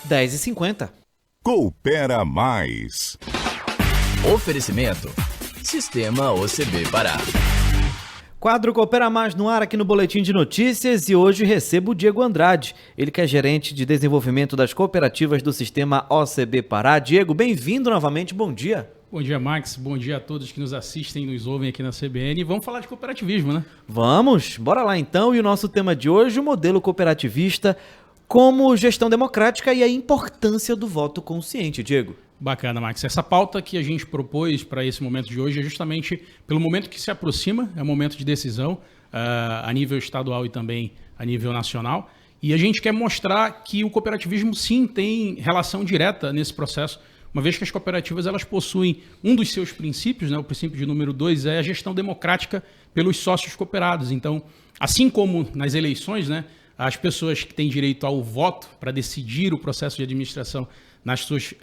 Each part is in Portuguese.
10h50. Coopera Mais. Oferecimento. Sistema OCB Pará. Quadro Coopera Mais no ar aqui no Boletim de Notícias e hoje recebo o Diego Andrade, ele que é gerente de desenvolvimento das cooperativas do Sistema OCB Pará. Diego, bem-vindo novamente, bom dia. Bom dia, Max. Bom dia a todos que nos assistem e nos ouvem aqui na CBN. E vamos falar de cooperativismo, né? Vamos, bora lá então. E o nosso tema de hoje, o modelo cooperativista como gestão democrática e a importância do voto consciente, Diego. Bacana, Max. Essa pauta que a gente propôs para esse momento de hoje é justamente pelo momento que se aproxima, é um momento de decisão a nível estadual e também a nível nacional. E a gente quer mostrar que o cooperativismo, sim, tem relação direta nesse processo, uma vez que as cooperativas elas possuem um dos seus princípios, né, o princípio de número 2 é a gestão democrática pelos sócios cooperados. Então, assim como nas eleições, né, as pessoas que têm direito ao voto para decidir o processo de administração nas suas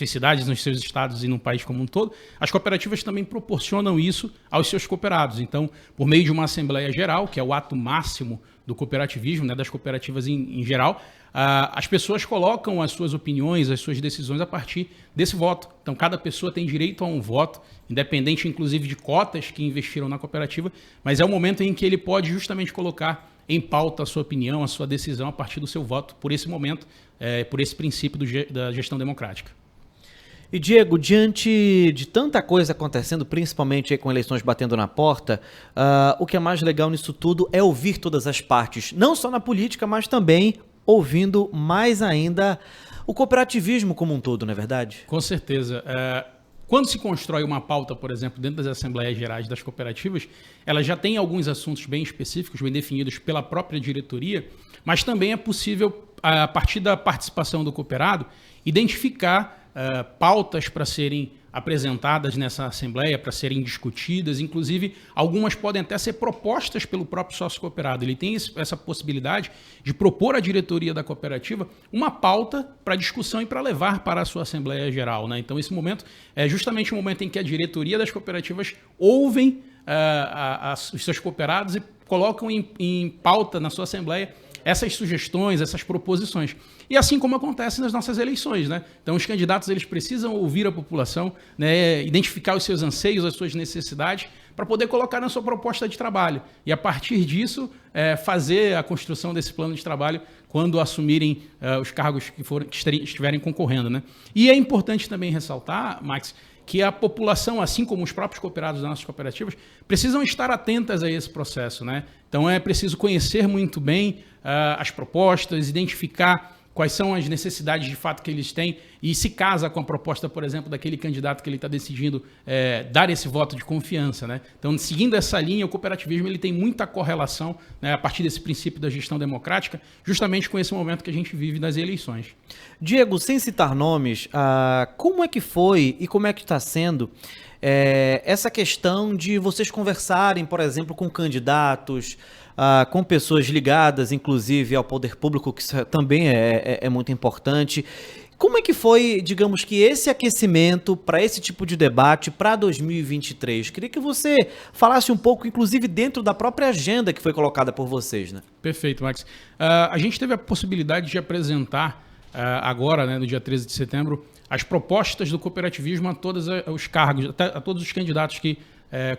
cidades, nos seus estados e no país como um todo, as cooperativas também proporcionam isso aos seus cooperados. Então, por meio de uma Assembleia Geral, que é o ato máximo do cooperativismo, né, das cooperativas em geral, as pessoas colocam as suas opiniões, as suas decisões a partir desse voto. Então, cada pessoa tem direito a um voto, independente, inclusive, de cotas que investiram na cooperativa, mas é o momento em que ele pode justamente colocar em pauta a sua opinião, a sua decisão a partir do seu voto, por esse momento, por esse princípio da gestão democrática. E Diego, diante de tanta coisa acontecendo, principalmente aí com eleições batendo na porta, o que é mais legal nisso tudo é ouvir todas as partes, não só na política, mas também ouvindo mais ainda o cooperativismo como um todo, não é verdade? Com certeza. Quando se constrói uma pauta, por exemplo, dentro das Assembleias Gerais das cooperativas, ela já tem alguns assuntos bem específicos, bem definidos pela própria diretoria, mas também é possível, a partir da participação do cooperado, identificar pautas para serem apresentadas nessa Assembleia, para serem discutidas, inclusive algumas podem até ser propostas pelo próprio sócio cooperado. Ele tem essa possibilidade de propor à diretoria da cooperativa uma pauta para discussão e para levar para a sua Assembleia Geral, né? Então esse momento é justamente o momento em que a diretoria das cooperativas ouvem os seus cooperados e colocam em pauta na sua Assembleia essas sugestões, essas proposições. E assim como acontece nas nossas eleições, né? Então os candidatos eles precisam ouvir a população, né, identificar os seus anseios, as suas necessidades, para poder colocar na sua proposta de trabalho. E a partir disso, fazer a construção desse plano de trabalho quando assumirem os cargos que estiverem concorrendo, né? E é importante também ressaltar, Max, que a população, assim como os próprios cooperados das nossas cooperativas, precisam estar atentas a esse processo, né? Então é preciso conhecer muito bem as propostas, identificar quais são as necessidades de fato que eles têm e se casa com a proposta, por exemplo, daquele candidato que ele está decidindo dar esse voto de confiança, né? Então, seguindo essa linha, o cooperativismo ele tem muita correlação, né, a partir desse princípio da gestão democrática, justamente com esse momento que a gente vive das eleições. Diego, sem citar nomes, como é que foi e como é que está sendo essa questão de vocês conversarem, por exemplo, com candidatos, com pessoas ligadas, inclusive, ao poder público, que também é muito importante. Como é que foi, digamos que, esse aquecimento para esse tipo de debate para 2023? Queria que você falasse um pouco, inclusive, dentro da própria agenda que foi colocada por vocês, né? Perfeito, Max. A gente teve a possibilidade de apresentar agora, né, no dia 13 de setembro, as propostas do cooperativismo a todos os cargos, a todos os candidatos que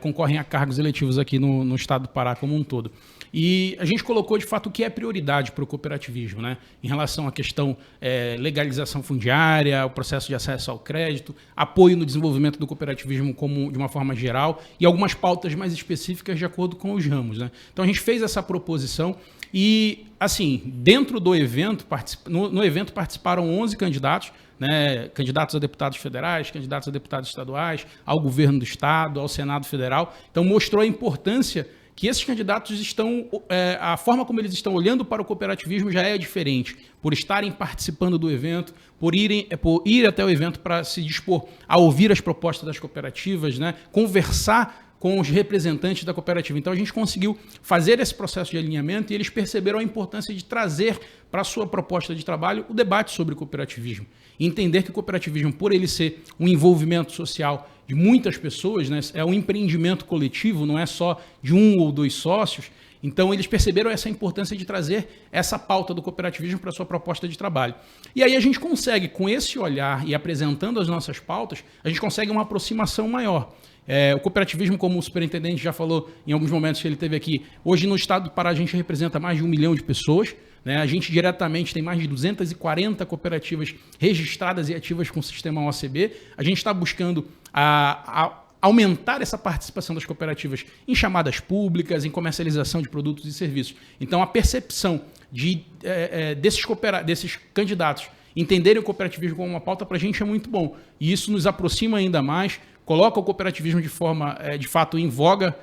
concorrem a cargos eletivos aqui no estado do Pará como um todo. E a gente colocou, de fato, o que é prioridade para o cooperativismo, né? Em relação à questão legalização fundiária, o processo de acesso ao crédito, apoio no desenvolvimento do cooperativismo de uma forma geral e algumas pautas mais específicas de acordo com os ramos, né? Então a gente fez essa proposição e, assim, dentro do evento, no evento participaram 11 candidatos, né, candidatos a deputados federais, candidatos a deputados estaduais, ao governo do estado, ao Senado Federal. Então mostrou a importância que esses candidatos estão, a forma como eles estão olhando para o cooperativismo já é diferente, por estarem participando do evento, por ir até o evento para se dispor a ouvir as propostas das cooperativas, né, conversar com os representantes da cooperativa. Então a gente conseguiu fazer esse processo de alinhamento e eles perceberam a importância de trazer para a sua proposta de trabalho o debate sobre o cooperativismo. E entender que o cooperativismo, por ele ser um envolvimento social de muitas pessoas, né, é um empreendimento coletivo, não é só de um ou dois sócios. Então, eles perceberam essa importância de trazer essa pauta do cooperativismo para a sua proposta de trabalho. E aí a gente consegue, com esse olhar e apresentando as nossas pautas, a gente consegue uma aproximação maior. O cooperativismo, como o superintendente já falou em alguns momentos que ele teve aqui, hoje no estado do Pará a gente representa mais de 1 milhão de pessoas, né? A gente diretamente tem mais de 240 cooperativas registradas e ativas com o sistema OCB. A gente está buscando aumentar essa participação das cooperativas em chamadas públicas, em comercialização de produtos e serviços. Então, a percepção desses candidatos entenderem o cooperativismo como uma pauta para a gente é muito bom. E isso nos aproxima ainda mais, coloca o cooperativismo de forma, de fato, em voga,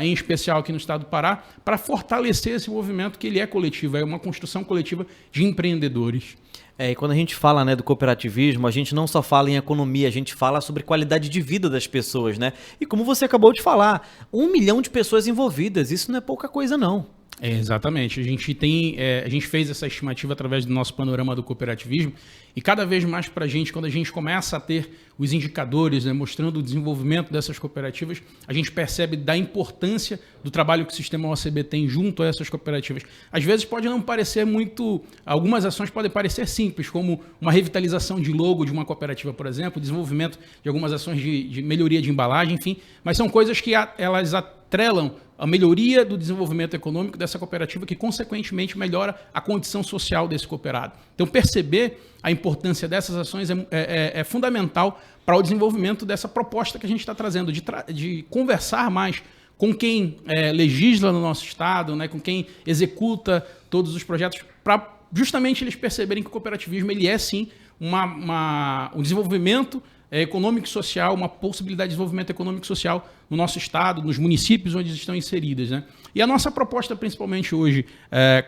em especial aqui no estado do Pará, para fortalecer esse movimento que ele é coletivo, é uma construção coletiva de empreendedores. E quando a gente fala, né, do cooperativismo, a gente não só fala em economia, a gente fala sobre qualidade de vida das pessoas, né? E como você acabou de falar, 1 milhão de pessoas envolvidas, isso não é pouca coisa não. Exatamente. A gente fez essa estimativa através do nosso panorama do cooperativismo e cada vez mais para a gente, quando a gente começa a ter os indicadores, né, mostrando o desenvolvimento dessas cooperativas, a gente percebe da importância do trabalho que o sistema OCB tem junto a essas cooperativas. Às vezes pode não parecer muito, algumas ações podem parecer simples, como uma revitalização de logo de uma cooperativa, por exemplo, desenvolvimento de algumas ações de melhoria de embalagem, enfim, mas são coisas que elas atrelam a melhoria do desenvolvimento econômico dessa cooperativa, que, consequentemente, melhora a condição social desse cooperado. Então, perceber a importância dessas ações é fundamental para o desenvolvimento dessa proposta que a gente está trazendo, de conversar mais com quem legisla no nosso estado, né, com quem executa todos os projetos, para justamente eles perceberem que o cooperativismo ele é, sim, um desenvolvimento econômico e social, uma possibilidade de desenvolvimento econômico e social no nosso estado, nos municípios onde estão inseridas, né? E a nossa proposta, principalmente hoje,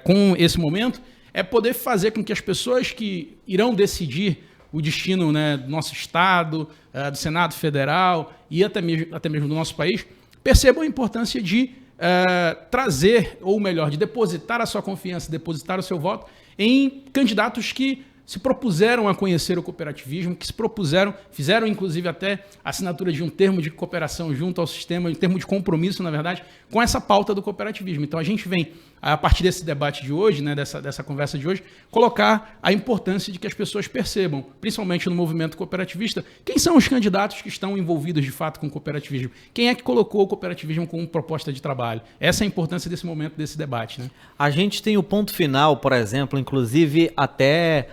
com esse momento, é poder fazer com que as pessoas que irão decidir o destino, né, do nosso estado, do Senado Federal e até mesmo do nosso país, percebam a importância de trazer, ou melhor, de depositar a sua confiança, depositar o seu voto em candidatos que se propuseram a conhecer o cooperativismo, que fizeram inclusive até a assinatura de um termo de cooperação junto ao sistema, um termo de compromisso, na verdade, com essa pauta do cooperativismo. Então a gente vem, a partir desse debate de hoje, né, dessa conversa de hoje, colocar a importância de que as pessoas percebam, principalmente no movimento cooperativista, quem são os candidatos que estão envolvidos de fato com o cooperativismo, quem é que colocou o cooperativismo como proposta de trabalho. Essa é a importância desse momento, desse debate, né? A gente tem o ponto final, por exemplo, inclusive até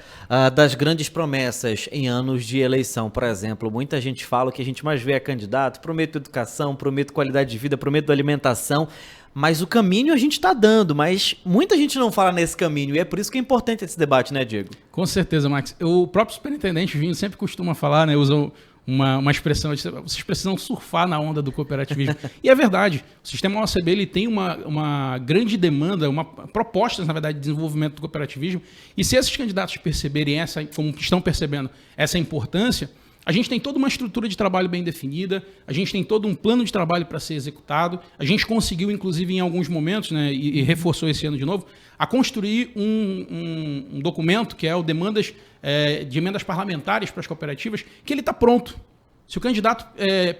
das grandes promessas em anos de eleição. Por exemplo, muita gente fala que a gente mais vê é candidato, prometo educação, prometo qualidade de vida, prometo alimentação, mas o caminho a gente está dando, mas muita gente não fala nesse caminho, e é por isso que é importante esse debate, né, Diego? Com certeza, Max. O próprio superintendente Vinho sempre costuma falar, né, usa uma expressão, vocês precisam surfar na onda do cooperativismo. E é verdade, o sistema OCB ele tem uma grande demanda, propostas, na verdade, de desenvolvimento do cooperativismo, e se esses candidatos perceberem como estão percebendo essa importância, a gente tem toda uma estrutura de trabalho bem definida, a gente tem todo um plano de trabalho para ser executado, a gente conseguiu, inclusive, em alguns momentos, né, e reforçou esse ano de novo, a construir um documento que é o de emendas parlamentares para as cooperativas, que ele está pronto. Se o candidato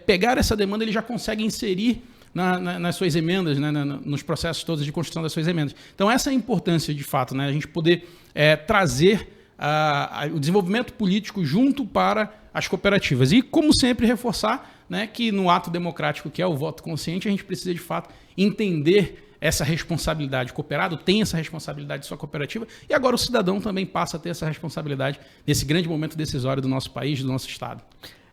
pegar essa demanda, ele já consegue inserir nas suas emendas, né, nos processos todos de construção das suas emendas. Então, essa é a importância, de fato, né, a gente poder trazer o desenvolvimento político junto para as cooperativas. E, como sempre, reforçar, né, que no ato democrático, que é o voto consciente, a gente precisa, de fato, entender essa responsabilidade. O cooperado tem essa responsabilidade de sua cooperativa e agora o cidadão também passa a ter essa responsabilidade nesse grande momento decisório do nosso país, do nosso estado.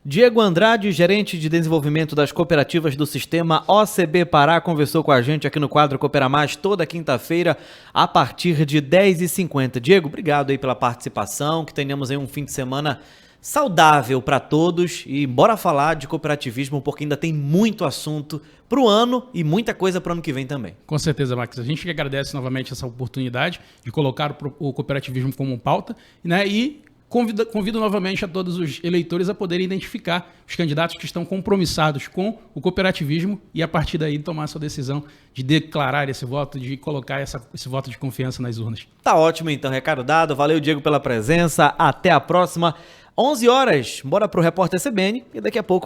Diego Andrade, gerente de desenvolvimento das cooperativas do sistema OCB Pará, conversou com a gente aqui no quadro Coopera Mais toda quinta-feira a partir de 10h50. Diego, obrigado aí pela participação, que tenhamos aí um fim de semana saudável para todos e bora falar de cooperativismo porque ainda tem muito assunto para o ano e muita coisa para o ano que vem também. Com certeza, Max. A gente que agradece novamente essa oportunidade de colocar o cooperativismo como pauta, né, e convido novamente a todos os eleitores a poderem identificar os candidatos que estão compromissados com o cooperativismo e, a partir daí, tomar a sua decisão de declarar esse voto, de colocar esse voto de confiança nas urnas. Tá ótimo, então. Recado dado. Valeu, Diego, pela presença. Até a próxima. 11 horas. Bora pro Repórter CBN e daqui a pouco